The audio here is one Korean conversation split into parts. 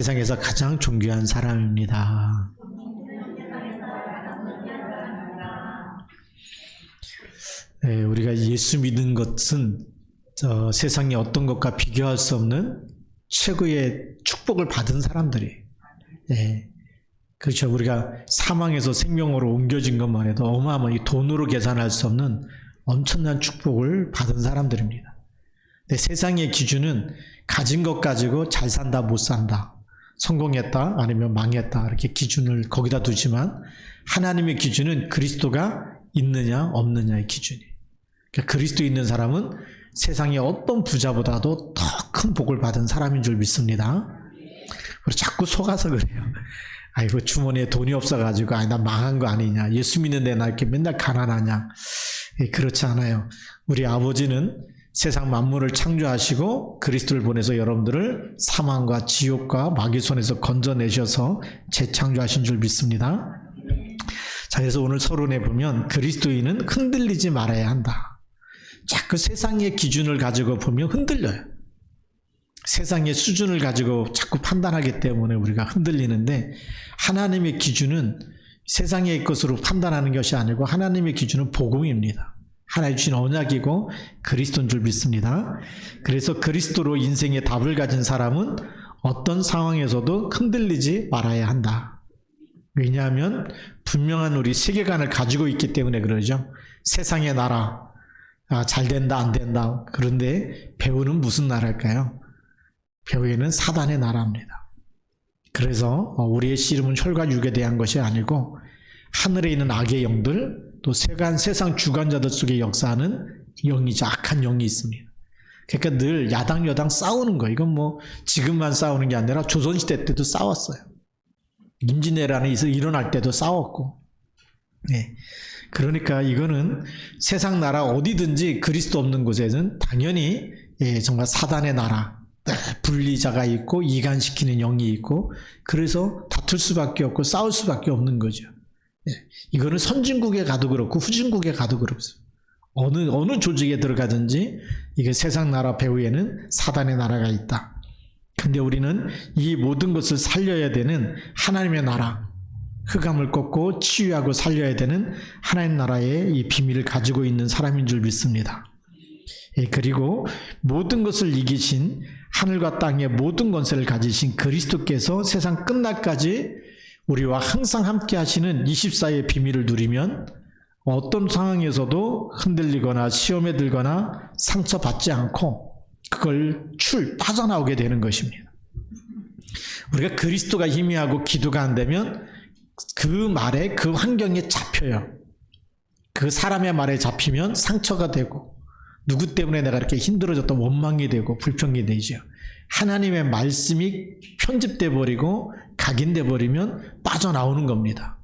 세상에서 가장 존귀한 사람입니다. 네, 우리가 예수 믿는 것은 세상의 어떤 것과 비교할 수 없는 최고의 축복을 받은 사람들이. 네, 그렇죠. 우리가 사망에서 생명으로 옮겨진 것만 해도 어마어마하게 돈으로 계산할 수 없는 엄청난 축복을 받은 사람들입니다. 근데 세상의 기준은 가진 것 가지고 잘 산다, 못 산다, 성공했다, 아니면 망했다, 이렇게 기준을 거기다 두지만 하나님의 기준은 그리스도가 있느냐, 없느냐의 기준이에요. 그러니까 그리스도 있는 사람은 세상의 어떤 부자보다도 더 큰 복을 받은 사람인 줄 믿습니다. 그리고 자꾸 속아서 그래요. 아이고, 주머니에 돈이 없어가지고, 난 망한 거 아니냐. 예수 믿는데 나 이렇게 맨날 가난하냐. 그렇지 않아요. 우리 아버지는 세상 만물을 창조하시고 그리스도를 보내서 여러분들을 사망과 지옥과 마귀 손에서 건져내셔서 재창조하신 줄 믿습니다. 자, 그래서 오늘 서론에 보면 그리스도인은 흔들리지 말아야 한다. 자꾸 세상의 기준을 가지고 보면 흔들려요. 세상의 수준을 가지고 자꾸 판단하기 때문에 우리가 흔들리는데, 하나님의 기준은 세상의 것으로 판단하는 것이 아니고 하나님의 기준은 복음입니다. 하나님 주신 언약이고 그리스도인 줄 믿습니다. 그래서 그리스도로 인생의 답을 가진 사람은 어떤 상황에서도 흔들리지 말아야 한다. 왜냐하면 분명한 우리 세계관을 가지고 있기 때문에 그러죠. 세상의 나라, 잘 된다 안 된다. 그런데 배후는 무슨 나라일까요? 배후에는 사단의 나라입니다. 그래서 우리의 씨름은 혈과 육에 대한 것이 아니고 하늘에 있는 악의 영들, 또 세상 주관자들 속에 역사하는 영이죠. 악한 영이 있습니다. 그러니까 늘 야당 여당 싸우는 거예요. 이건 뭐 지금만 싸우는 게 아니라 조선시대 때도 싸웠어요. 임진왜란이 일어날 때도 싸웠고. 네. 그러니까 이거는 세상 나라 어디든지 그리스도 없는 곳에는 당연히 정말 사단의 나라, 분리자가 있고 이간시키는 영이 있고, 그래서 다툴 수밖에 없고 싸울 수밖에 없는 거죠. 이거는 선진국에 가도 그렇고 후진국에 가도 그렇습니다. 어느 조직에 들어가든지 이게 세상 나라 배후에는 사단의 나라가 있다. 근데 우리는 이 모든 것을 살려야 되는 하나님의 나라, 흑암을 꺾고 치유하고 살려야 되는 하나님 나라의 이 비밀을 가지고 있는 사람인 줄 믿습니다. 그리고 모든 것을 이기신, 하늘과 땅의 모든 권세를 가지신 그리스도께서 세상 끝날까지 우리와 항상 함께 하시는 24의 비밀을 누리면 어떤 상황에서도 흔들리거나 시험에 들거나 상처받지 않고 그걸 빠져나오게 되는 것입니다. 우리가 그리스도가 희미하고 기도가 안 되면 그 말에, 그 환경에 잡혀요. 그 사람의 말에 잡히면 상처가 되고, 누구 때문에 내가 이렇게 힘들어졌다 원망이 되고 불평이 되죠. 하나님의 말씀이 편집돼 버리고 각인돼 버리면 빠져나오는 겁니다.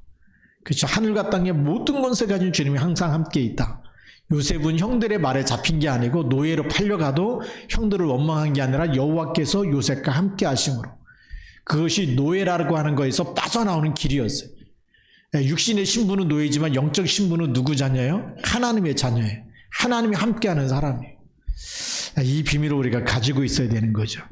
그렇죠. 하늘과 땅의 모든 권세 가진 주님이 항상 함께 있다. 요셉은 형들의 말에 잡힌 게 아니고 노예로 팔려가도 형들을 원망한 게 아니라 여호와께서 요셉과 함께 하심으로, 그것이 노예라고 하는 거에서 빠져나오는 길이었어요. 육신의 신분은 노예지만 영적 신분은 누구 자녀예요? 하나님의 자녀예요. 하나님이 함께하는 사람이에요. 이 비밀을 우리가 가지고 있어야 되는 거죠.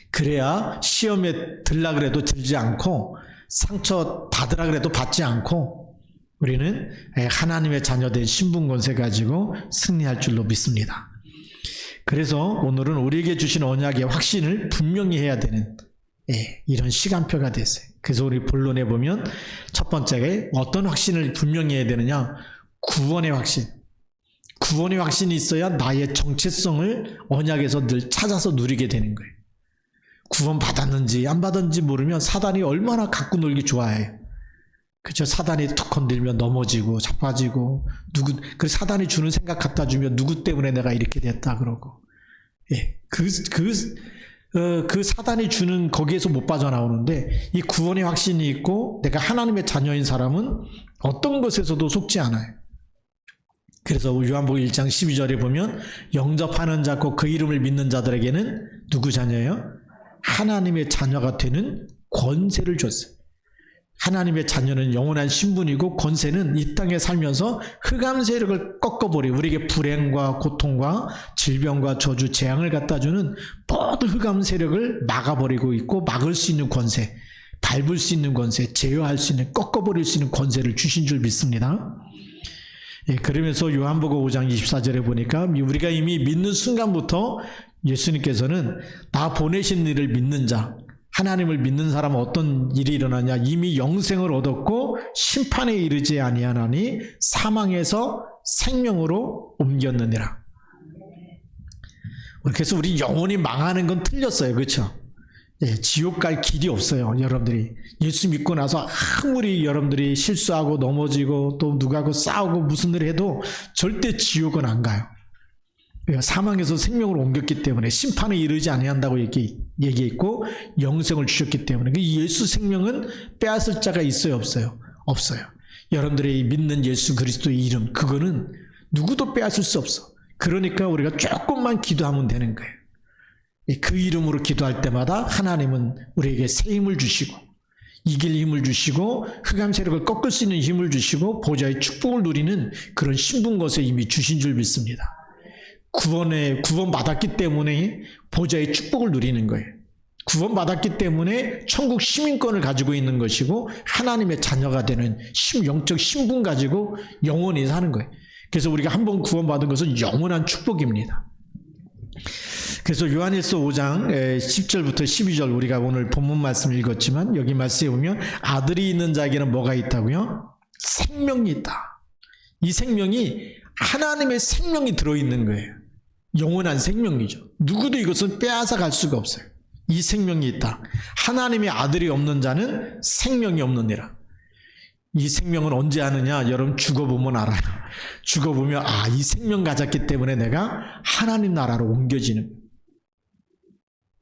그래야 시험에 들라 그래도 들지 않고, 상처 받으라 그래도 받지 않고, 우리는 하나님의 자녀된 신분 권세 가지고 승리할 줄로 믿습니다. 그래서 오늘은 우리에게 주신 언약의 확신을 분명히 해야 되는 이런 시간표가 됐어요. 그래서 우리 본론에 보면 첫 번째가 어떤 확신을 분명히 해야 되느냐? 구원의 확신. 구원의 확신이 있어야 나의 정체성을 언약에서 늘 찾아서 누리게 되는 거예요. 구원 받았는지 안 받았는지 모르면 사단이 얼마나 갖고 놀기 좋아해요. 그렇죠. 사단이 툭 건들면 넘어지고 자빠지고, 그 사단이 주는 생각 갖다 주면 누구 때문에 내가 이렇게 됐다 그러고, 그 사단이 주는 거기에서 못 빠져나오는데, 이 구원의 확신이 있고 내가 하나님의 자녀인 사람은 어떤 것에서도 속지 않아요. 그래서 요한복음 1장 12절에 보면 영접하는 자고 그 이름을 믿는 자들에게는 누구 자녀예요? 하나님의 자녀가 되는 권세를 줬어요. 하나님의 자녀는 영원한 신분이고 권세는 이 땅에 살면서 흑암 세력을 꺾어버리고 우리에게 불행과 고통과 질병과 저주, 재앙을 갖다주는 모든 흑암 세력을 막아버리고 있고 막을 수 있는 권세, 밟을 수 있는 권세, 제어할 수 있는, 꺾어버릴 수 있는 권세를 주신 줄 믿습니다. 예, 그러면서 요한복음 5장 24절에 보니까 우리가 이미 믿는 순간부터 예수님께서는 나 보내신 이를 믿는 자, 하나님을 믿는 사람은 어떤 일이 일어나냐, 이미 영생을 얻었고 심판에 이르지 아니하나니 사망에서 생명으로 옮겼느니라. 그래서 우리 영혼이 망하는 건 틀렸어요. 그렇죠? 예, 지옥 갈 길이 없어요. 여러분들이 예수 믿고 나서 아무리 여러분들이 실수하고 넘어지고 또 누구하고 싸우고 무슨 일을 해도 절대 지옥은 안 가요. 사망에서 생명으로 옮겼기 때문에 심판에 이르지 아니한다고 얘기했고 영생을 주셨기 때문에 예수 생명은 빼앗을 자가 있어요, 없어요? 없어요. 여러분들이 믿는 예수 그리스도의 이름, 그거는 누구도 빼앗을 수 없어. 그러니까 우리가 조금만 기도하면 되는 거예요. 그 이름으로 기도할 때마다 하나님은 우리에게 새 힘을 주시고 이길 힘을 주시고 흑암 세력을 꺾을 수 있는 힘을 주시고 보좌의 축복을 누리는 그런 신분 것에 이미 주신 줄 믿습니다. 구원받았기 때문에 보좌의 축복을 누리는 거예요. 구원받았기 때문에 천국 시민권을 가지고 있는 것이고 하나님의 자녀가 되는 영적 신분 가지고 영원히 사는 거예요. 그래서 우리가 한번 구원받은 것은 영원한 축복입니다. 그래서 요한일서 5장 10절부터 12절 우리가 오늘 본문 말씀 읽었지만 여기 말씀에 보면 아들이 있는 자에게는 뭐가 있다고요? 생명이 있다. 이 생명이 하나님의 생명이 들어있는 거예요. 영원한 생명이죠. 누구도 이것은 빼앗아 갈 수가 없어요. 이 생명이 있다. 하나님의 아들이 없는 자는 생명이 없느니라. 이 생명은 언제 하느냐? 여러분 죽어보면 알아요. 죽어보면 이 생명 가졌기 때문에 내가 하나님 나라로 옮겨지는 거예요.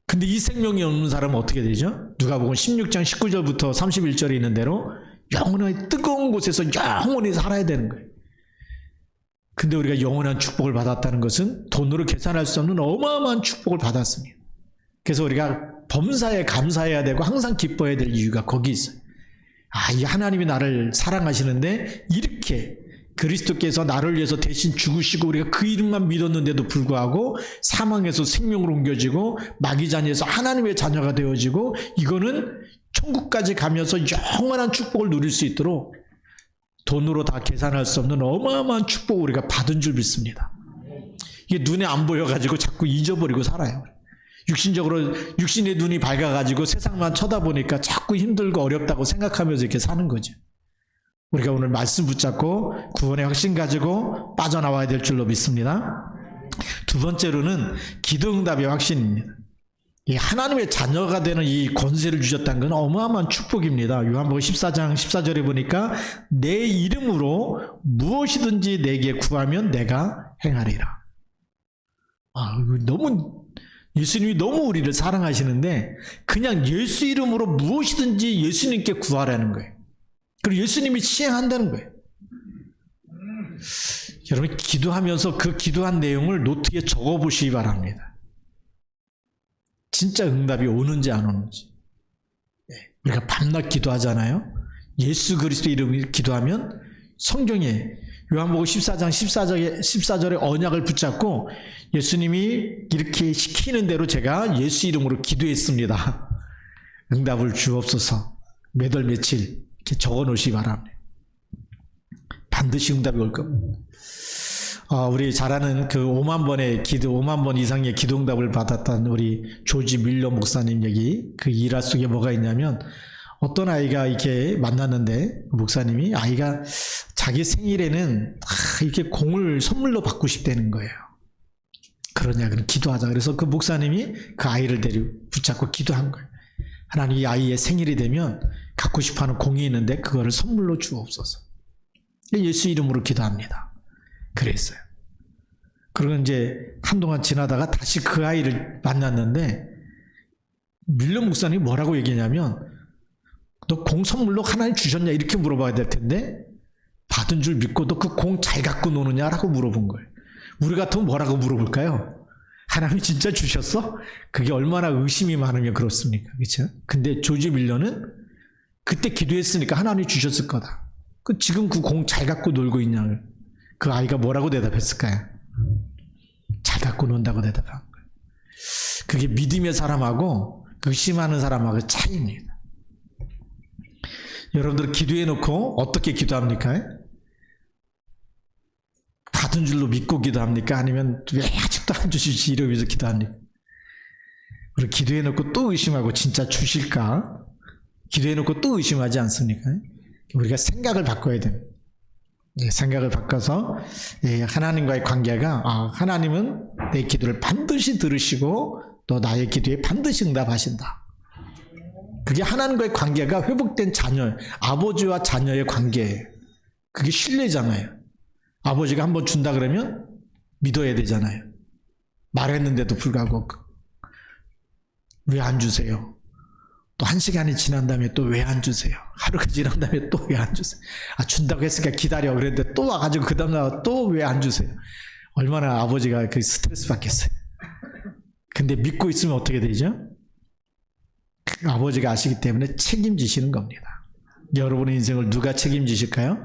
근데 이 생명이 없는 사람은 어떻게 되죠? 누가복음 16장 19절부터 31절에 있는 대로 영원히 뜨거운 곳에서 영원히 살아야 되는 거예요. 근데 우리가 영원한 축복을 받았다는 것은 돈으로 계산할 수 없는 어마어마한 축복을 받았습니다. 그래서 우리가 범사에 감사해야 되고 항상 기뻐해야 될 이유가 거기 있어요. 이 하나님이 나를 사랑하시는데 이렇게 그리스도께서 나를 위해서 대신 죽으시고 우리가 그 이름만 믿었는데도 불구하고 사망에서 생명으로 옮겨지고 마귀자녀에서 하나님의 자녀가 되어지고 이거는 천국까지 가면서 영원한 축복을 누릴 수 있도록 돈으로 다 계산할 수 없는 어마어마한 축복을 우리가 받은 줄 믿습니다. 이게 눈에 안 보여가지고 자꾸 잊어버리고 살아요. 육신의 눈이 밝아가지고 세상만 쳐다보니까 자꾸 힘들고 어렵다고 생각하면서 이렇게 사는 거죠. 우리가 오늘 말씀 붙잡고 구원의 확신 가지고 빠져나와야 될 줄로 믿습니다. 두 번째로는 기도응답의 확신입니다. 이 하나님의 자녀가 되는 이 권세를 주셨다는 건 어마어마한 축복입니다. 요한복음 14장 14절에 보니까 내 이름으로 무엇이든지 내게 구하면 내가 행하리라. 예수님이 너무 우리를 사랑하시는데 그냥 예수 이름으로 무엇이든지 예수님께 구하라는 거예요. 그리고 예수님이 시행한다는 거예요. 여러분 기도하면서 그 기도한 내용을 노트에 적어보시기 바랍니다. 진짜 응답이 오는지 안 오는지. 우리가 밤낮 기도하잖아요. 예수 그리스도 이름으로 기도하면 성경에 요한복음 14장 14절에 언약을 붙잡고 예수님이 이렇게 시키는 대로 제가 예수 이름으로 기도했습니다. 응답을 주옵소서. 몇 월 며칠 이렇게 적어 놓으시기 바랍니다. 반드시 응답이 올 겁니다. 우리 잘 아는 그 5만 번 이상의 기도 응답을 받았던 우리 조지 밀러 목사님 얘기, 그 일화 속에 뭐가 있냐면 어떤 아이가 이렇게 만났는데 목사님이 아이가 자기 생일에는 이렇게 공을 선물로 받고 싶다는 거예요. 그러냐, 그럼 기도하자. 그래서 그 목사님이 그 아이를 붙잡고 기도한 거예요. 하나님 이 아이의 생일이 되면 갖고 싶어하는 공이 있는데 그거를 선물로 주옵소서. 예수 이름으로 기도합니다. 그랬어요. 그리고 이제 한동안 지나다가 다시 그 아이를 만났는데 밀러 목사님이 뭐라고 얘기냐면 너 공 선물로 하나님 주셨냐 이렇게 물어봐야 될 텐데 받은 줄 믿고 너 그 공 잘 갖고 노느냐라고 물어본 거예요. 우리 같으면 뭐라고 물어볼까요? 하나님이 진짜 주셨어? 그게 얼마나 의심이 많으면 그렇습니까? 그렇죠? 근데 조지 밀러는 그때 기도했으니까 하나님이 주셨을 거다. 지금 그 공 잘 갖고 놀고 있냐? 그 아이가 뭐라고 대답했을까요? 잘 갖고 논다고 대답한 거예요. 그게 믿음의 사람하고 의심하는 사람하고 차이입니다. 여러분들 기도해놓고 어떻게 기도합니까? 받은 줄로 믿고 기도합니까? 아니면 왜 아직도 안 주시지 이러면서 기도합니까? 우리 기도해놓고 또 의심하고 진짜 주실까? 기도해놓고 또 의심하지 않습니까? 우리가 생각을 바꿔야 됩니다. 생각을 바꿔서 하나님과의 관계가 하나님은 내 기도를 반드시 들으시고 또 나의 기도에 반드시 응답하신다. 그게 하나님과의 관계가 회복된 자녀, 아버지와 자녀의 관계예요. 그게 신뢰잖아요. 아버지가 한번 준다 그러면 믿어야 되잖아요. 말했는데도 불구하고 왜 안 주세요? 또 1시간이 지난 다음에 또 왜 안 주세요? 하루가 지난 다음에 또 왜 안 주세요? 준다고 했으니까 기다려. 그랬는데 또 와가지고 그 다음날 또 왜 안 주세요? 얼마나 아버지가 그 스트레스 받겠어요. 근데 믿고 있으면 어떻게 되죠? 아버지가 아시기 때문에 책임지시는 겁니다. 여러분의 인생을 누가 책임지실까요?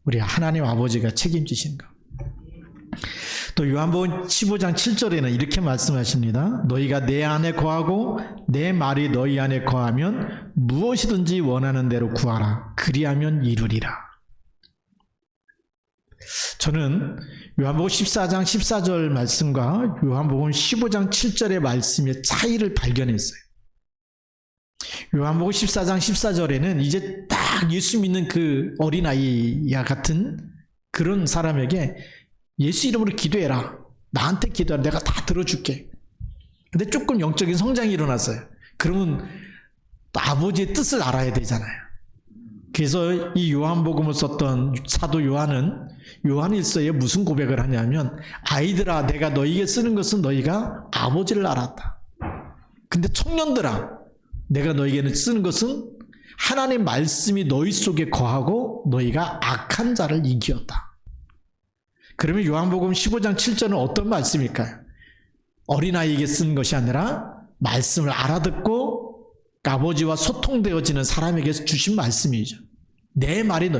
우리 하나님 아버지가 책임지시는 겁니다. 또 요한복음 15장 7절에는 이렇게 말씀하십니다. 너희가 내 안에 거하고 내 말이 너희 안에 거하면 무엇이든지 원하는 대로 구하라. 그리하면 이루리라. 저는 요한복음 14장 14절 말씀과 요한복음 15장 7절의 말씀의 차이를 발견했어요. 요한복음 14장 14절에는 이제 딱 예수 믿는 그 어린아이와 같은 그런 사람에게 예수 이름으로 기도해라. 나한테 기도하라. 내가 다 들어줄게. 근데 조금 영적인 성장이 일어났어요. 그러면 또 아버지의 뜻을 알아야 되잖아요. 그래서 이 요한복음을 썼던 사도 요한은 요한일서에 무슨 고백을 하냐면 아이들아 내가 너희에게 쓰는 것은 너희가 아버지를 알았다. 근데 청년들아 내가 너희에게 쓰는 것은 하나님의 말씀이 너희 속에 거하고 너희가 악한 자를 이기었다. 그러면 요한복음 15장 7절은 어떤 말씀일까요? 어린아이에게 쓴 것이 아니라 말씀을 알아듣고 아버지와 소통되어지는 사람에게 주신 말씀이죠. 내 말이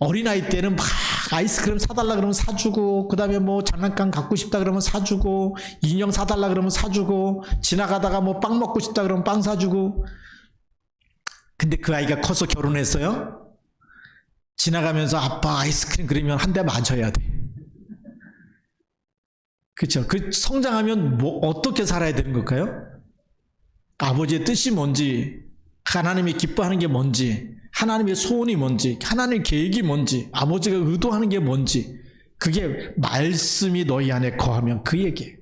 어린아이 때는 막 아이스크림 사달라 그러면 사주고 그 다음에 뭐 장난감 갖고 싶다 그러면 사주고 인형 사달라 그러면 사주고 지나가다가 뭐 빵 먹고 싶다 그러면 빵 사주고 근데 그 아이가 커서 결혼했어요? 지나가면서 아빠 아이스크림 그러면 한 대 맞아야 돼. 그렇죠. 그 성장하면 뭐 어떻게 살아야 되는 걸까요? 아버지의 뜻이 뭔지, 하나님이 기뻐하는 게 뭔지, 하나님의 소원이 뭔지, 하나님의 계획이 뭔지, 아버지가 의도하는 게 뭔지, 그게 말씀이 너희 안에 거하면 그 얘기예요.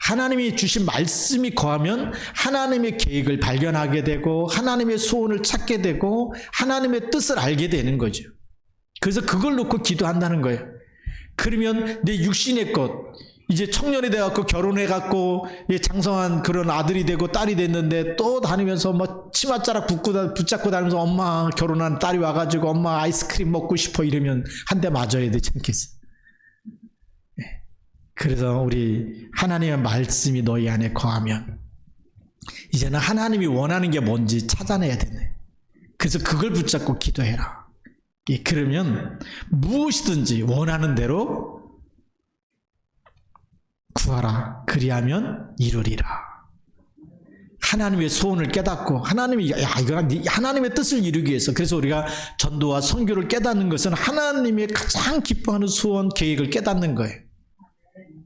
하나님이 주신 말씀이 거하면 하나님의 계획을 발견하게 되고 하나님의 소원을 찾게 되고 하나님의 뜻을 알게 되는 거죠. 그래서 그걸 놓고 기도한다는 거예요. 그러면 내 육신의 것, 이제 청년이 돼갖고 결혼해갖고 장성한 그런 아들이 되고 딸이 됐는데 또 다니면서 뭐 치맛자락 붙잡고 다니면서 엄마 결혼한 딸이 와가지고 엄마 아이스크림 먹고 싶어 이러면 한 대 맞아야 되지 않겠어요? 그래서 우리 하나님의 말씀이 너희 안에 거하면 이제는 하나님이 원하는 게 뭔지 찾아내야 되네. 그래서 그걸 붙잡고 기도해라. 그러면 무엇이든지 원하는 대로 구하라. 그리하면 이루리라. 하나님의 소원을 깨닫고 하나님이 이거 하나님의 뜻을 이루기 위해서 그래서 우리가 전도와 선교를 깨닫는 것은 하나님의 가장 기뻐하는 소원 계획을 깨닫는 거예요.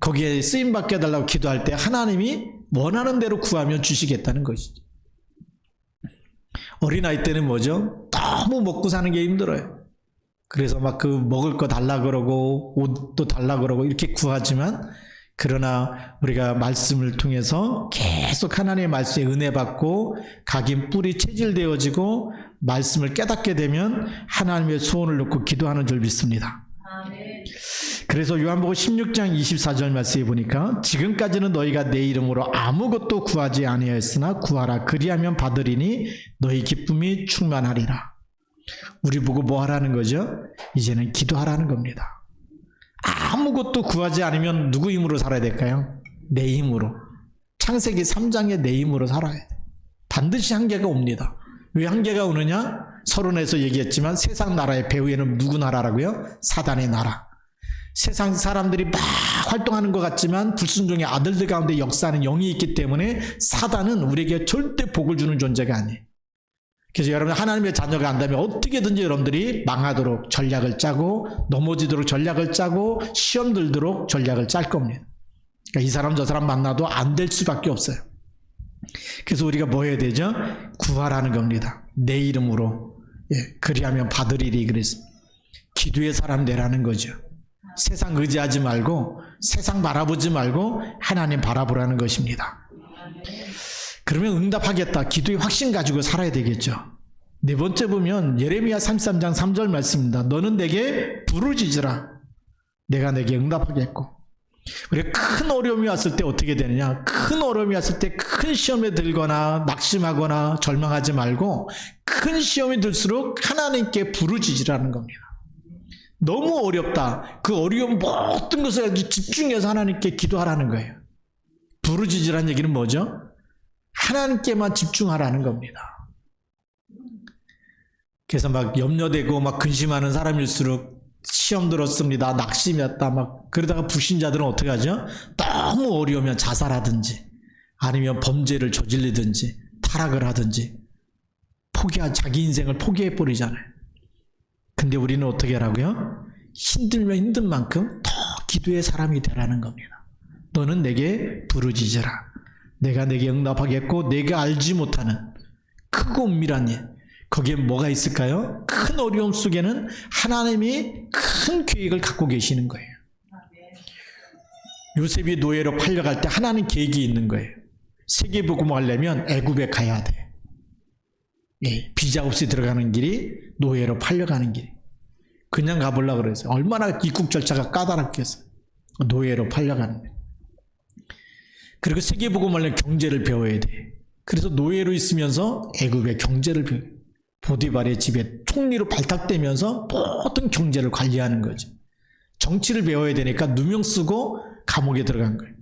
거기에 쓰임받게 해달라고 기도할 때 하나님이 원하는 대로 구하면 주시겠다는 것이죠. 어린아이 때는 뭐죠? 너무 먹고 사는 게 힘들어요. 그래서 막 그 먹을 거 달라 그러고 옷도 달라 그러고 이렇게 구하지만 그러나 우리가 말씀을 통해서 계속 하나님의 말씀에 은혜 받고 각인 뿔이 체질되어지고 말씀을 깨닫게 되면 하나님의 소원을 놓고 기도하는 줄 믿습니다. 그래서 요한복음 16장 24절 말씀에 보니까 지금까지는 너희가 내 이름으로 아무것도 구하지 아니하였으나 구하라. 그리하면 받으리니 너희 기쁨이 충만하리라. 우리 보고 뭐 하라는 거죠? 이제는 기도하라는 겁니다. 아무것도 구하지 않으면 누구 힘으로 살아야 될까요? 내 힘으로. 창세기 3장의 내 힘으로 살아야 돼. 반드시 한계가 옵니다. 왜 한계가 오느냐? 서론에서 얘기했지만 세상 나라의 배후에는 누구 나라라고요? 사단의 나라. 세상 사람들이 막 활동하는 것 같지만 불순종의 아들들 가운데 역사하는 영이 있기 때문에 사단은 우리에게 절대 복을 주는 존재가 아니에요. 그래서 여러분 하나님의 자녀가 안다면 어떻게든지 여러분들이 망하도록 전략을 짜고 넘어지도록 전략을 짜고 시험 들도록 전략을 짤 겁니다. 그러니까 이 사람 저 사람 만나도 안 될 수밖에 없어요. 그래서 우리가 뭐 해야 되죠? 구하라는 겁니다. 내 이름으로. 그리하면 받으리리 그래서 기도의 사람 되라는 거죠. 세상 의지하지 말고 세상 바라보지 말고 하나님 바라보라는 것입니다. 그러면 응답하겠다. 기도의 확신 가지고 살아야 되겠죠. 네 번째 보면 예레미야 33장 3절 말씀입니다. 너는 내게 부르짖으라. 내가 내게 응답하겠고. 우리가 큰 어려움이 왔을 때 어떻게 되느냐? 큰 어려움이 왔을 때 큰 시험에 들거나 낙심하거나 절망하지 말고 큰 시험이 들수록 하나님께 부르짖으라는 겁니다. 너무 어렵다. 그 어려운 모든 것을 가지고 집중해서 하나님께 기도하라는 거예요. 부르짖으라는 얘기는 뭐죠? 하나님께만 집중하라는 겁니다. 그래서 막 염려되고 막 근심하는 사람일수록 시험 들었습니다. 낙심이었다. 막 그러다가 불신자들은 어떻게 하죠? 너무 어려우면 자살하든지 아니면 범죄를 저질리든지 타락을 하든지 자기 인생을 포기해 버리잖아요. 근데 우리는 어떻게 하라고요? 힘들면 힘든 만큼 더 기도의 사람이 되라는 겁니다. 너는 내게 부르짖으라. 내가 내게 응답하겠고 내가 알지 못하는 크고 은밀한 일. 거기에 뭐가 있을까요? 큰 어려움 속에는 하나님이 큰 계획을 갖고 계시는 거예요. 요셉이 노예로 팔려갈 때 하나님 계획이 있는 거예요. 세계복음을 하려면 애굽에 가야 돼. 비자 없이 들어가는 길이 노예로 팔려가는 길이. 그냥 가보려고 그랬어요. 얼마나 입국 절차가 까다롭겠어요. 노예로 팔려가는 거예요. 그리고 세계복음을 하려면 경제를 배워야 돼. 그래서 노예로 있으면서 애굽의 경제를 배워요. 보디발의 집에 총리로 발탁되면서 모든 경제를 관리하는 거죠. 정치를 배워야 되니까 누명 쓰고 감옥에 들어간 거예요.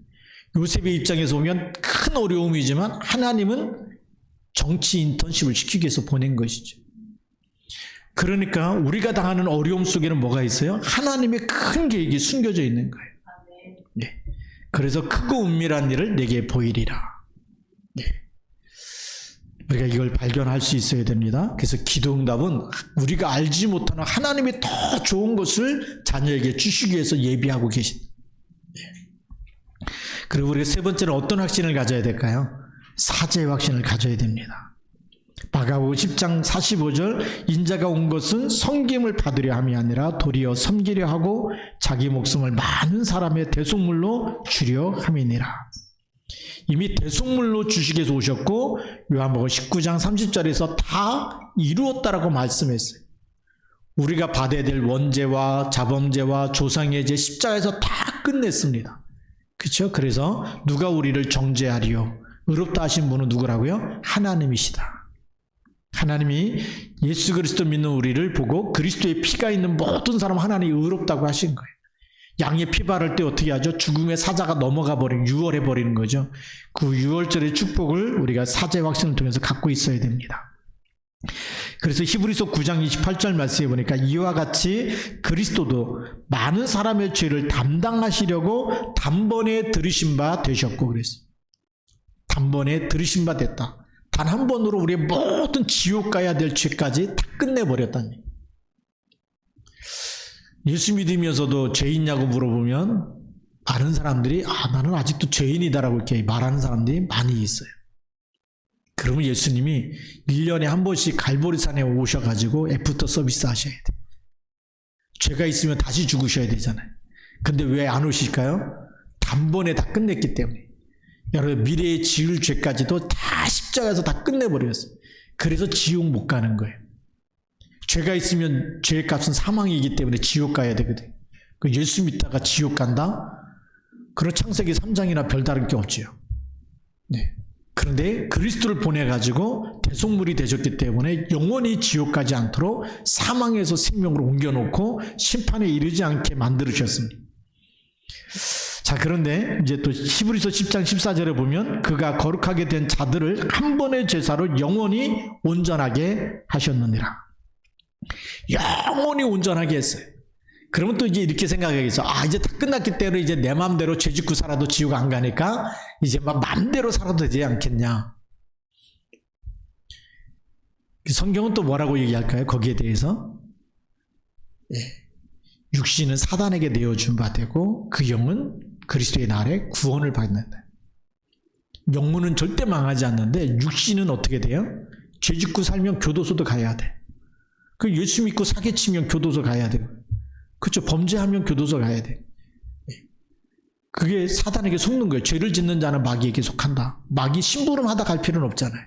요셉의 입장에서 보면 큰 어려움이지만 하나님은 정치 인턴십을 시키기 위해서 보낸 것이죠. 그러니까 우리가 당하는 어려움 속에는 뭐가 있어요? 하나님의 큰 계획이 숨겨져 있는 거예요. 네. 그래서 크고 은밀한 일을 내게 보이리라. 네. 우리가 이걸 발견할 수 있어야 됩니다. 그래서 기도응답은 우리가 알지 못하는 하나님의 더 좋은 것을 자녀에게 주시기 위해서 예비하고 계십니다. 그리고 우리가 세 번째는 어떤 확신을 가져야 될까요? 사죄의 확신을 가져야 됩니다. 마가복음 10장 45절 인자가 온 것은 섬김을 받으려 함이 아니라 도리어 섬기려 하고 자기 목숨을 많은 사람의 대속물로 주려 함이니라. 이미 대속물로 주시기 위해서 오셨고 요한복음 19장 30절에서 다 이루었다라고 말씀했어요. 우리가 받아야 될 원죄와 자범죄와 조상의 죄 십자가에서 다 끝냈습니다. 그렇죠? 그래서 누가 우리를 정죄하리요? 의롭다 하신 분은 누구라고요? 하나님이시다. 하나님이 예수 그리스도 믿는 우리를 보고 그리스도의 피가 있는 모든 사람 하나님이 의롭다고 하신 거예요. 양의 피 바를 때 어떻게 하죠? 죽음의 사자가 넘어가 버리는 유월해 버리는 거죠. 그 유월절의 축복을 우리가 사죄 확신을 통해서 갖고 있어야 됩니다. 그래서 히브리서 9장 28절 말씀해 보니까 이와 같이 그리스도도 많은 사람의 죄를 담당하시려고 단번에 들으신 바 되셨고 그랬어요. 단번에 들으신 바 됐다. 단 한 번으로 우리의 모든 지옥 가야 될 죄까지 다 끝내버렸다니. 예수 믿으면서도 죄 있냐고 물어보면 많은 사람들이 나는 아직도 죄인이다라고 이렇게 말하는 사람들이 많이 있어요. 그러면 예수님이 1년에 한 번씩 갈보리산에 오셔가지고 애프터 서비스 하셔야 돼. 죄가 있으면 다시 죽으셔야 되잖아요. 근데 왜 안 오실까요? 단번에 다 끝냈기 때문에. 여러분 미래에 지을 죄까지도 다 십자가에서 다 끝내버렸어요. 그래서 지옥 못 가는 거예요. 죄가 있으면 죄의 값은 사망이기 때문에 지옥 가야 되거든요. 그 예수 믿다가 지옥 간다? 그런 창세기 3장이나 별다른 게 없지요. 네. 그런데 그리스도를 보내가지고 대속물이 되셨기 때문에 영원히 지옥 가지 않도록 사망에서 생명으로 옮겨놓고 심판에 이르지 않게 만들으셨습니다. 자, 그런데 이제 또 히브리서 10장 14절에 보면 그가 거룩하게 된 자들을 한 번의 제사로 영원히 온전하게 하셨느니라. 영원히 온전하게 했어요. 그러면 또 이제 이렇게 생각하겠어. 아, 이제 다 끝났기 때문에 이제 내 마음대로 죄 짓고 살아도 지옥 안 가니까 이제 막 마음대로 살아도 되지 않겠냐. 성경은 또 뭐라고 얘기할까요? 거기에 대해서? 예. 육신은 사단에게 내어준 바 되고 그 영은 그리스도의 날에 구원을 받는다. 영문은 절대 망하지 않는데 육신은 어떻게 돼요? 죄 짓고 살면 교도소도 가야 돼. 그 예수 믿고 사기치면 교도소 가야 돼요. 그렇죠. 범죄하면 교도소 가야 돼. 그게 사단에게 속는 거예요. 죄를 짓는 자는 마귀에게 속한다. 마귀 심부름하다 갈 필요는 없잖아요.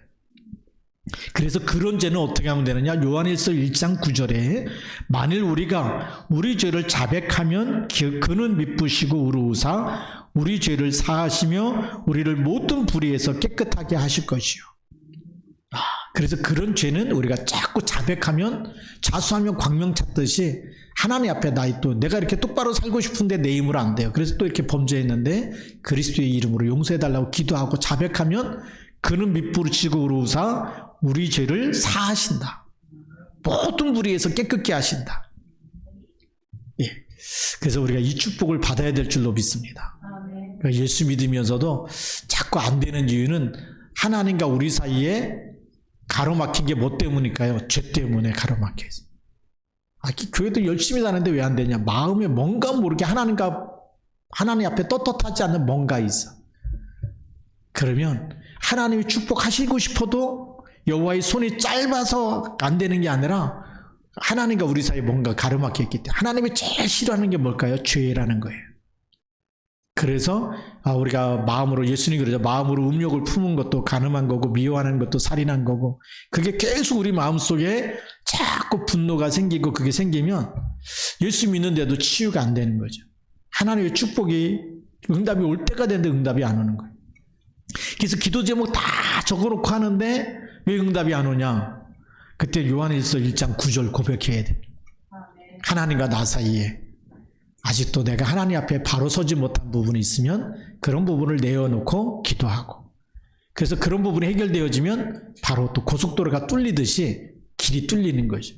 그래서 그런 죄는 어떻게 하면 되느냐? 요한일서 1장 9절에 만일 우리가 우리 죄를 자백하면 그는 미쁘시고 의로우사 우리 죄를 사하시며 우리를 모든 불의에서 깨끗하게 하실 것이요. 그래서 그런 죄는 우리가 자꾸 자백하면 자수하면 광명 찾듯이 하나님 앞에 내가 이렇게 똑바로 살고 싶은데 내 힘으로 안 돼요. 그래서 또 이렇게 범죄했는데 그리스도의 이름으로 용서해달라고 기도하고 자백하면 그는 미쁘시고 의로우사 우리 죄를 사하신다. 모든 불의에서 깨끗게 하신다. 예. 그래서 우리가 이 축복을 받아야 될 줄로 믿습니다. 그러니까 예수 믿으면서도 자꾸 안 되는 이유는 하나님과 우리 사이에 가로막힌 게 뭐 때문일까요? 죄 때문에 가로막혀 있어요. 교회도 열심히 다니는데 왜 안 되냐? 마음에 뭔가 모르게 하나님 앞에 떳떳하지 않는 뭔가 있어. 그러면 하나님이 축복하시고 싶어도 여호와의 손이 짧아서 안 되는 게 아니라 하나님과 우리 사이에 뭔가 가로막혀 있기 때문에 하나님이 제일 싫어하는 게 뭘까요? 죄라는 거예요. 그래서 우리가 마음으로 예수님이 그러죠. 마음으로 음욕을 품은 것도 간음한 거고 미워하는 것도 살인한 거고 그게 계속 우리 마음속에 자꾸 분노가 생기고 그게 생기면 예수 믿는데도 치유가 안 되는 거죠. 하나님의 축복이 응답이 올 때가 되는데 응답이 안 오는 거예요. 그래서 기도 제목 다 적어놓고 하는데 왜 응답이 안 오냐? 그때 요한일서 1장 9절 고백해야 돼. 하나님과 나 사이에 아직도 내가 하나님 앞에 바로 서지 못한 부분이 있으면 그런 부분을 내어놓고 기도하고 그래서 그런 부분이 해결되어지면 바로 또 고속도로가 뚫리듯이 길이 뚫리는 거죠.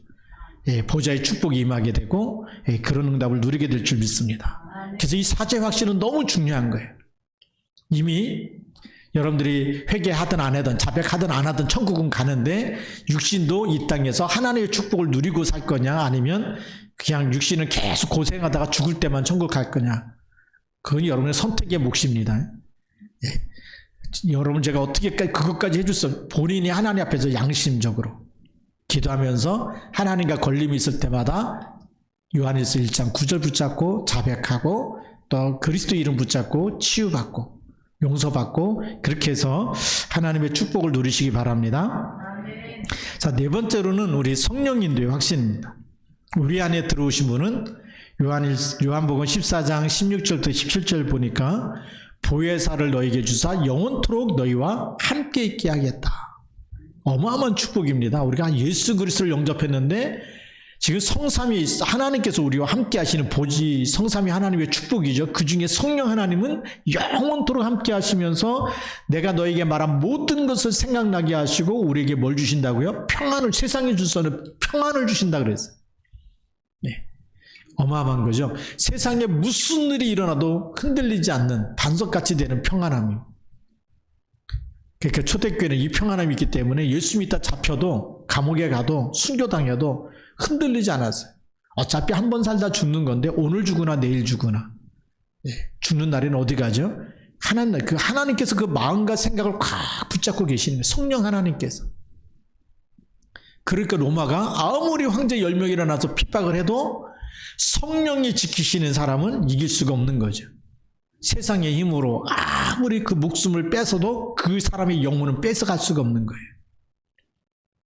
예, 보좌의 축복이 임하게 되고 그런 응답을 누리게 될 줄 믿습니다. 그래서 이 사죄 확신은 너무 중요한 거예요. 이미 여러분들이 회개하든 안 하든 자백하든 안 하든 천국은 가는데 육신도 이 땅에서 하나님의 축복을 누리고 살 거냐 아니면 그냥 육신은 계속 고생하다가 죽을 때만 천국 갈 거냐 그건 여러분의 선택의 몫입니다. 예. 여러분 제가 어떻게 그것까지 해줄 수 없어요. 본인이 하나님 앞에서 양심적으로 기도하면서 하나님과 걸림이 있을 때마다 요한일서 1장 9절 붙잡고 자백하고 또 그리스도 이름 붙잡고 치유받고 용서받고 그렇게 해서 하나님의 축복을 누리시기 바랍니다. 자, 네 번째로는 우리 성령인도의 확신입니다. 우리 안에 들어오신 분은 요한복음 14장 16절부터 17절 보니까 보혜사를 너에게 주사 영원토록 너희와 함께 있게 하겠다. 어마어마한 축복입니다. 우리가 예수 그리스도를 영접했는데 지금 성삼위 하나님께서 우리와 함께 하시는 보지 성삼위 하나님의 축복이죠. 그 중에 성령 하나님은 영원토록 함께 하시면서 내가 너에게 말한 모든 것을 생각나게 하시고 우리에게 뭘 주신다고요? 평안을 세상에 줄 수 없는 평안을 주신다 그랬어요. 네. 어마어마한 거죠. 세상에 무슨 일이 일어나도 흔들리지 않는 반석같이 되는 평안함이에요. 그러니까 초대교회는 이 평안함이 있기 때문에 예수 믿다 잡혀도 감옥에 가도 순교당해도 흔들리지 않았어요. 어차피 한 번 살다 죽는 건데 오늘 죽으나 내일 죽으나 죽는 날에는 어디 가죠? 하나님께서 그 마음과 생각을 꽉 붙잡고 계시는 거예요. 성령 하나님께서. 그러니까 로마가 아무리 황제 10명이 일어나서 핍박을 해도 성령이 지키시는 사람은 이길 수가 없는 거죠. 세상의 힘으로 아무리 그 목숨을 뺏어도 그 사람의 영혼은 뺏어갈 수가 없는 거예요.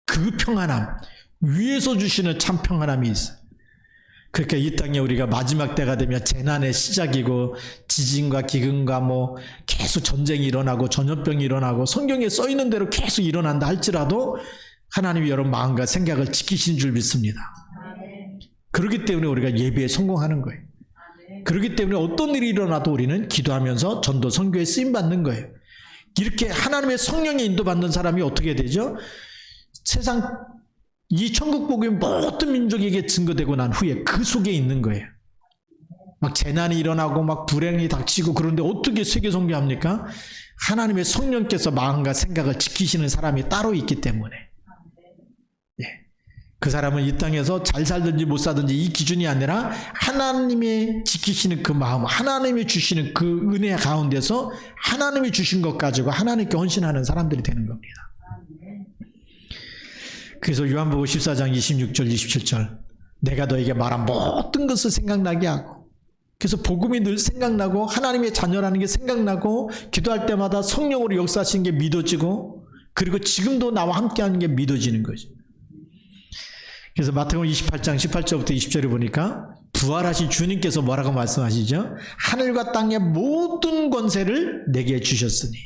그 평안함, 위에서 주시는 참 평안함이 있어요. 그러니까 이 땅에 우리가 마지막 때가 되면 재난의 시작이고 지진과 기근과 계속 전쟁이 일어나고 전염병이 일어나고 성경에 써 있는 대로 계속 일어난다 할지라도 하나님이 여러분 마음과 생각을 지키신 줄 믿습니다. 그렇기 때문에 우리가 예배에 성공하는 거예요. 그렇기 때문에 어떤 일이 일어나도 우리는 기도하면서 전도 선교에 쓰임받는 거예요. 이렇게 하나님의 성령에 인도받는 사람이 어떻게 되죠? 세상 이 천국 복음이 모든 민족에게 증거되고 난 후에 그 속에 있는 거예요. 막 재난이 일어나고 막 불행이 닥치고 그런데 어떻게 세계 선교합니까? 하나님의 성령께서 마음과 생각을 지키시는 사람이 따로 있기 때문에. 예. 그 사람은 이 땅에서 잘 살든지 못 살든지 이 기준이 아니라 하나님이 지키시는 그 마음, 하나님이 주시는 그 은혜 가운데서 하나님이 주신 것 가지고 하나님께 헌신하는 사람들이 되는 겁니다. 그래서 요한복음 14장 26절 27절 내가 너에게 말한 모든 것을 생각나게 하고, 그래서 복음이 늘 생각나고 하나님의 자녀라는 게 생각나고 기도할 때마다 성령으로 역사하시는 게 믿어지고, 그리고 지금도 나와 함께하는 게 믿어지는 거죠. 그래서 마태복음 28장 18절부터 20절에 보니까 부활하신 주님께서 뭐라고 말씀하시죠? 하늘과 땅의 모든 권세를 내게 주셨으니,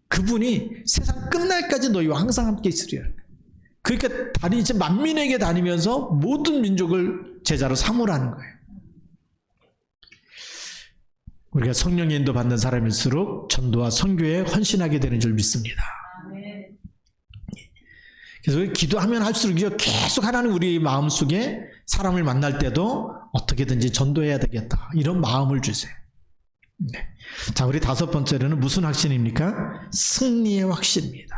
그분이 세상 끝날까지 너희와 항상 함께 있으리라. 그러니까 이제 만민에게 다니면서 모든 민족을 제자로 삼으라는 거예요. 우리가 성령의 인도 받는 사람일수록 전도와 선교에 헌신하게 되는 줄 믿습니다. 그래서 기도하면 할수록 계속 하나님 우리 마음속에 사람을 만날 때도 어떻게든지 전도해야 되겠다, 이런 마음을 주세요. 네. 자, 우리 다섯 번째로는 무슨 확신입니까? 승리의 확신입니다.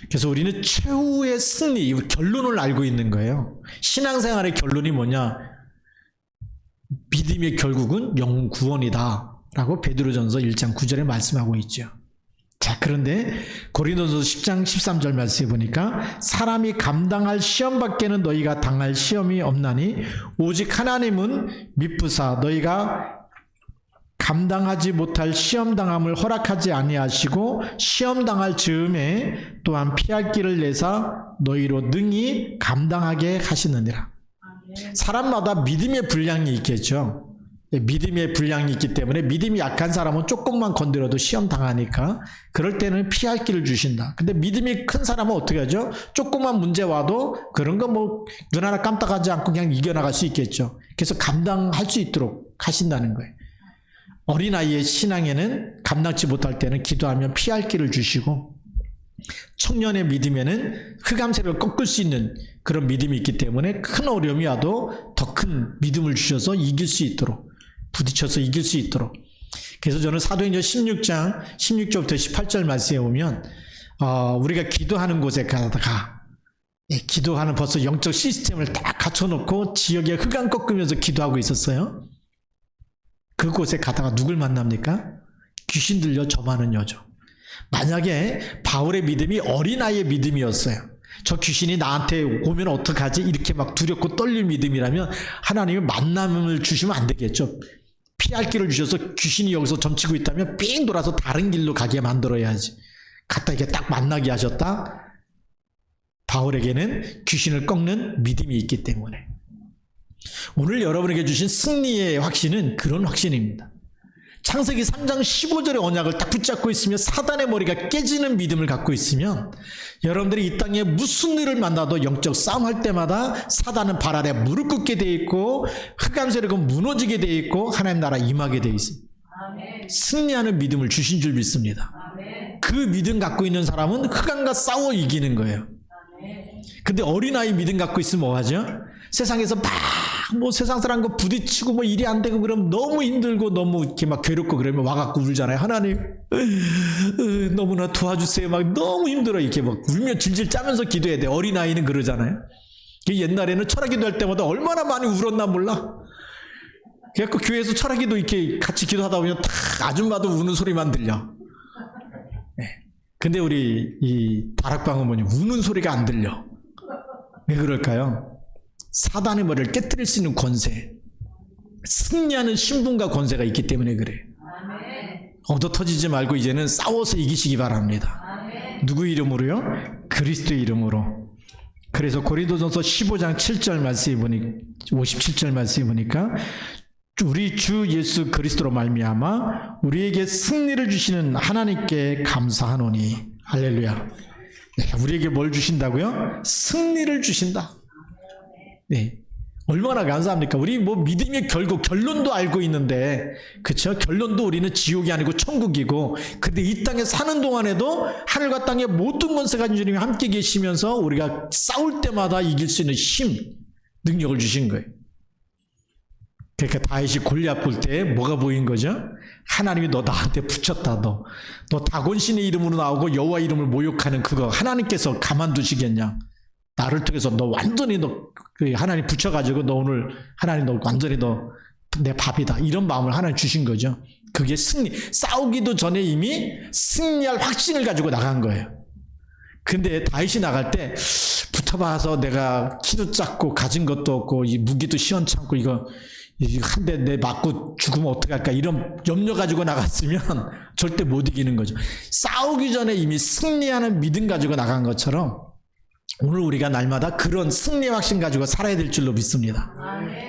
그래서 우리는 최후의 승리, 결론을 알고 있는 거예요. 신앙생활의 결론이 뭐냐? 믿음의 결국은 영혼 구원이다 라고 베드로전서 1장 9절에 말씀하고 있죠. 자, 그런데 고린도전서 10장 13절 말씀해 보니까 사람이 감당할 시험 밖에는 너희가 당할 시험이 없나니 오직 하나님은 미쁘사 너희가 감당하지 못할 시험당함을 허락하지 아니하시고 시험당할 즈음에 또한 피할 길을 내사 너희로 능히 감당하게 하시느니라. 사람마다 믿음의 분량이 있겠죠. 믿음의 분량이 있기 때문에 믿음이 약한 사람은 조금만 건드려도 시험 당하니까 그럴 때는 피할 길을 주신다. 근데 믿음이 큰 사람은 어떻게 하죠? 조금만 문제 와도 그런 거 뭐 눈 하나 깜빡하지 않고 그냥 이겨나갈 수 있겠죠. 그래서 감당할 수 있도록 하신다는 거예요. 어린아이의 신앙에는 감당치 못할 때는 기도하면 피할 길을 주시고, 청년의 믿음에는 흑암세를 꺾을 수 있는 그런 믿음이 있기 때문에 큰 어려움이 와도 더 큰 믿음을 주셔서 이길 수 있도록, 부딪혀서 이길 수 있도록. 그래서 저는 사도행전 16장 16절부터 18절 말씀에 보면 우리가 기도하는 곳에 가다가 기도하는 벌써 영적 시스템을 다 갖춰놓고 지역에 흑암 꺾으면서 기도하고 있었어요. 그곳에 가다가 누굴 만납니까? 귀신 들려 점하는 여종. 만약에 바울의 믿음이 어린아이의 믿음이었어요. 저 귀신이 나한테 오면 어떡하지? 이렇게 막 두렵고 떨릴 믿음이라면 하나님이 만남을 주시면 안 되겠죠. 피할 길을 주셔서 귀신이 여기서 점치고 있다면 삥 돌아서 다른 길로 가게 만들어야지. 갔다 이렇게 딱 만나게 하셨다. 바울에게는 귀신을 꺾는 믿음이 있기 때문에. 오늘 여러분에게 주신 승리의 확신은 그런 확신입니다. 창세기 3장 15절의 언약을 딱 붙잡고 있으며 사단의 머리가 깨지는 믿음을 갖고 있으면 여러분들이 이 땅에 무슨 일을 만나도 영적 싸움할 때마다 사단은 발 아래 무릎 꿇게 되어 있고 흑암 세력은 무너지게 되어 있고 하나님 나라 임하게 되어 있습니다. 아멘. 승리하는 믿음을 주신 줄 믿습니다. 아멘. 그 믿음 갖고 있는 사람은 흑암과 싸워 이기는 거예요. 근데 어린아이 믿음 갖고 있으면 뭐 하죠? 세상에서 막 세상 사람과 부딪히고 뭐 일이 안 되고 그러면 너무 힘들고 너무 이렇게 막 괴롭고 그러면 와갖고 울잖아요. 하나님 너무나 도와주세요. 막 너무 힘들어 이렇게 막 울며 질질 짜면서 기도해야 돼. 어린아이는 그러잖아요. 옛날에는 철학기도 할 때마다 얼마나 많이 울었나 몰라. 그래갖고 교회에서 철학기도 이렇게 같이 기도하다 보면 다 아줌마도 우는 소리만 들려. 근데 우리 이 다락방은 뭐냐, 우는 소리가 안 들려. 왜 그럴까요? 사단의 머리를 깨뜨릴 수 있는 권세, 승리하는 신분과 권세가 있기 때문에 그래. 얻어 터지지 말고 이제는 싸워서 이기시기 바랍니다. 누구 이름으로요? 그리스도의 이름으로. 그래서 고린도전서 15장 7절 말씀에 보니 57절 말씀에 보니까 우리 주 예수 그리스도로 말미암아 우리에게 승리를 주시는 하나님께 감사하노니. 할렐루야. 우리에게 뭘 주신다고요? 승리를 주신다. 네. 얼마나 감사합니까? 우리 뭐 믿음의 결국 결론도 알고 있는데, 그쵸? 결론도 우리는 지옥이 아니고 천국이고, 근데 이 땅에 사는 동안에도 하늘과 땅의 모든 권세 가진 주님이 함께 계시면서 우리가 싸울 때마다 이길 수 있는 힘, 능력을 주신 거예요. 그러니까 다윗이 골리앗 볼 때 뭐가 보인 거죠? 하나님이 너 나한테 붙였다. 너 다곤신의 이름으로 나오고 여호와 이름을 모욕하는 그거 하나님께서 가만두시겠냐? 나를 통해서 너 완전히 하나님 붙여가지고 너 오늘 하나님 너 완전히 너 내 밥이다. 이런 마음을 하나님 주신 거죠. 그게 싸우기도 전에 이미 승리할 확신을 가지고 나간 거예요. 근데 다윗이 나갈 때 붙어봐서 내가 키도 작고 가진 것도 없고 이 무기도 시원찮고 이거 한 대 내 맞고 죽으면 어떡할까 이런 염려 가지고 나갔으면 절대 못 이기는 거죠. 싸우기 전에 이미 승리하는 믿음 가지고 나간 것처럼 오늘 우리가 날마다 그런 승리의 확신 가지고 살아야 될 줄로 믿습니다.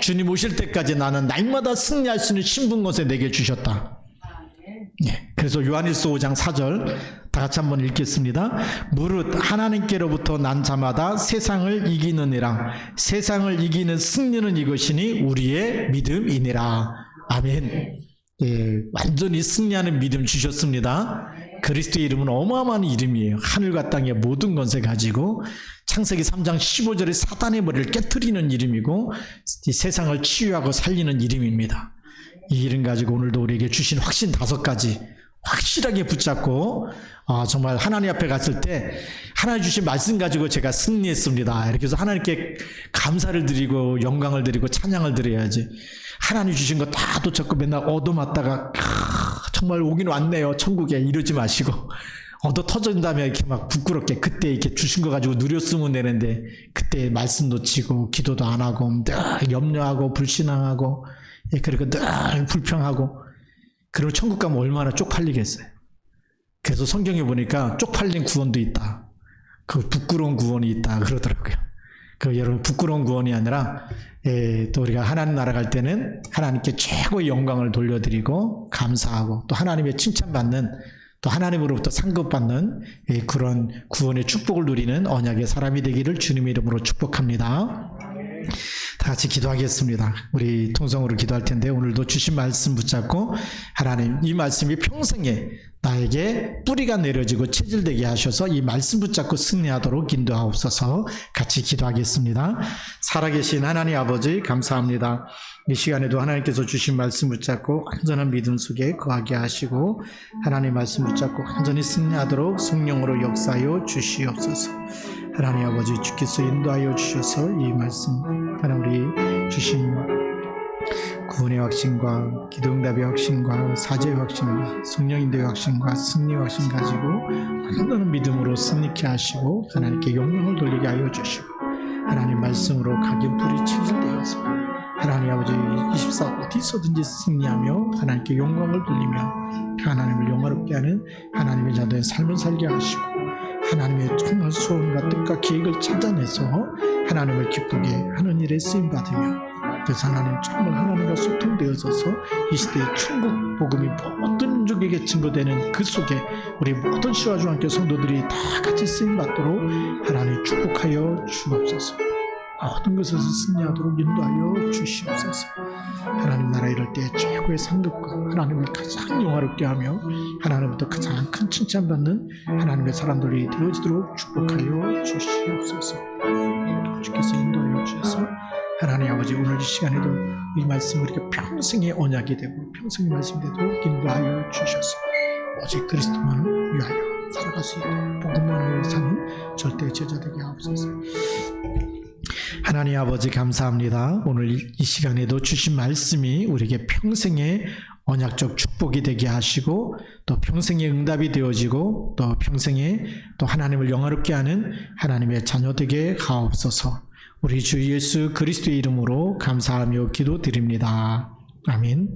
주님 오실 때까지 나는 날마다 승리할 수 있는 신분권세 내게 주셨다. 네, 그래서 요한일서 5장 4절 다 같이 한번 읽겠습니다. 무릇 하나님께로부터 난 자마다 세상을 이기느니라. 세상을 이기는 승리는 이것이니 우리의 믿음이니라. 아멘. 예, 완전히 승리하는 믿음 주셨습니다. 그리스도의 이름은 어마어마한 이름이에요. 하늘과 땅의 모든 권세 가지고 창세기 3장 15절에 사단의 머리를 깨트리는 이름이고 이 세상을 치유하고 살리는 이름입니다. 이 이름 가지고 오늘도 우리에게 주신 확신 5가지 확실하게 붙잡고 정말 하나님 앞에 갔을 때 하나님 주신 말씀 가지고 제가 승리했습니다. 이렇게 해서 하나님께 감사를 드리고 영광을 드리고 찬양을 드려야지. 하나님 주신 거 다 놓쳤고 맨날 얻어맞다가 정말 오긴 왔네요 천국에 이러지 마시고 얻어 터진 다음에 이렇게 막 부끄럽게 그때 이렇게 주신 거 가지고 누렸으면 되는데 그때 말씀 놓치고 기도도 안 하고 늘 염려하고 불신앙하고 그리고 늘 불평하고 그러면 천국 가면 얼마나 쪽팔리겠어요. 그래서 성경에 보니까 쪽팔린 구원도 있다. 그 부끄러운 구원이 있다 그러더라고요. 그 여러분 부끄러운 구원이 아니라 또 우리가 하나님 나라 갈 때는 하나님께 최고의 영광을 돌려드리고 감사하고 또 하나님의 칭찬받는 또 하나님으로부터 상급받는 그런 구원의 축복을 누리는 언약의 사람이 되기를 주님의 이름으로 축복합니다. 다 같이 기도하겠습니다. 우리 통성으로 기도할 텐데 오늘도 주신 말씀 붙잡고 하나님 이 말씀이 평생에 나에게 뿌리가 내려지고 체질되게 하셔서 이 말씀 붙잡고 승리하도록 인도하옵소서. 같이 기도하겠습니다. 살아계신 하나님 아버지 감사합니다. 이 시간에도 하나님께서 주신 말씀 붙잡고 완전한 믿음 속에 거하게 하시고 하나님 말씀 붙잡고 완전히 승리하도록 성령으로 역사하여 주시옵소서. 하나님 아버지 주께서 인도하여 주셔서 이 말씀 하나님 우리 주신 구원의 확신과 기도응답의 확신과 사죄의 확신과 성령인도의 확신과 승리의 확신 가지고 완전한 믿음으로 승리케 하시고 하나님께 영광을 돌리게 하여 주시고 하나님 말씀으로 각인불이 체질되어서 하나님 아버지 24 어디서든지 승리하며 하나님께 영광을 돌리며 하나님을 영화롭게 하는 하나님의 자들의 삶을 살게 하시고 하나님의 정말 소원과 뜻과 계획을 찾아내서 하나님을 기쁘게 하는 일에 쓰임받으며 그래서 하나님 정말 하나님과 소통되어져서 이 시대의 천국 복음이 모든 민족에게 증거되는 그 속에 우리 모든 시와 중앙교 성도들이 다 같이 쓰임받도록 하나님 축복하여 주옵소서. 모든 것에서 승리하도록 인도하여 주시옵소서. 하나님 나라 이럴 때 최고의 상급과 하나님을 가장 영화롭게 하며 하나님부터 가장 큰 칭찬받는 하나님의 사람들이 되어지도록 축복하여 주시옵소서. 주께서 인도하여 주셔서 하나님 아버지 오늘 이 시간에도 이 말씀이 우리가 평생의 언약이 되고 평생의 말씀이 되도록 인도하여 주셔서 오직 그리스도만을 위하여 살아갈 수 있도록 복음만을 위하여 사는 절대 제자 되게 하옵소서. 하나님 아버지 감사합니다. 오늘 이 시간에도 주신 말씀이 우리에게 평생의 언약적 축복이 되게 하시고 또 평생의 응답이 되어지고 또 평생에 또 하나님을 영화롭게 하는 하나님의 자녀 되게 하옵소서. 우리 주 예수 그리스도의 이름으로 감사하며 기도드립니다. 아멘.